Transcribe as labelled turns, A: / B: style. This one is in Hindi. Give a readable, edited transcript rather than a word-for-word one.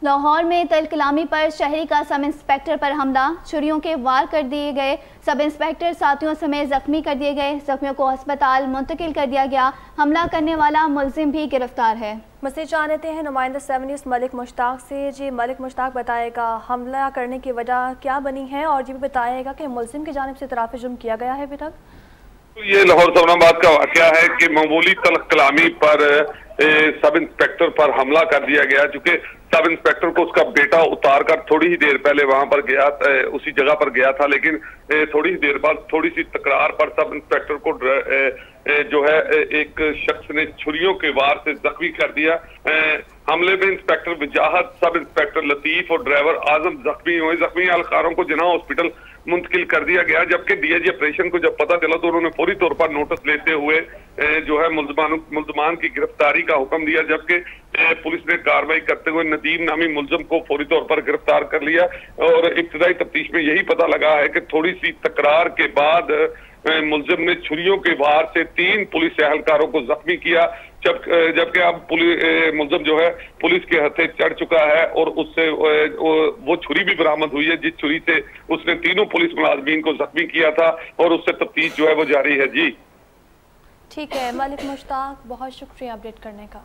A: लाहौर में तल कलामी पर शहरी का सब इंस्पेक्टर पर हमला, छुरियों के वार कर दिए गए। सब इंस्पेक्टर साथियों समेत जख्मी कर दिए गए। जख्मियों को अस्पताल मुंतकिल कर दिया गया। हमला करने वाला मुलजिम भी गिरफ्तार है।
B: मज़ीद जान लेते हैं नुमाइंदा 7 न्यूज़ मलिक मुश्ताक से। जी मलिक मुश्ताक, बताएगा हमला करने की वजह क्या बनी है और ये भी बताएगा कि मुलजिम की जानिब से इतराफ़ जुर्म किया गया है अभी तक।
C: ये लाहौर सवनाबाद का वाकया है कि मामूली तल कलामी पर सब इंस्पेक्टर पर हमला कर दिया गया, चूंकि सब इंस्पेक्टर को उसका बेटा उतार कर थोड़ी ही देर पहले वहां पर गया, उसी जगह पर गया था, लेकिन थोड़ी ही देर बाद थोड़ी सी तकरार पर सब इंस्पेक्टर को जो है एक शख्स ने छुरियों के वार से जख्मी कर दिया। हमले में इंस्पेक्टर विजाहत, सब इंस्पेक्टर लतीफ और ड्राइवर आजम जख्मी हुए। जख्मी अलकारों को जिना हॉस्पिटल मुंतकिल कर दिया गया, जबकि डीआईजी ऑपरेशन को जब पता चला तो उन्होंने फौरी तौर पर नोटिस लेते हुए जो है मुल्जमान की गिरफ्तारी का हुक्म दिया, जबकि पुलिस ने कार्रवाई करते हुए नदीम नामी मुलजम को फौरी तौर पर गिरफ्तार कर लिया। और इब्तिदाई तफ्तीश में यही पता लगा है कि थोड़ी सी तकरार के बाद मुलजिम ने छुरियों के वार से 3 पुलिस एहलकारों को जख्मी किया, जबकि अब मुलजिम जो है पुलिस के हथे चढ़ चुका है और उससे वो छुरी भी बरामद हुई है जिस छुरी से उसने 3 पुलिस मुलाजमीन को जख्मी किया था, और उससे तफ्तीश जो है वो जारी है। जी
B: ठीक है मलिक मुश्ताक, बहुत शुक्रिया अपडेट करने का।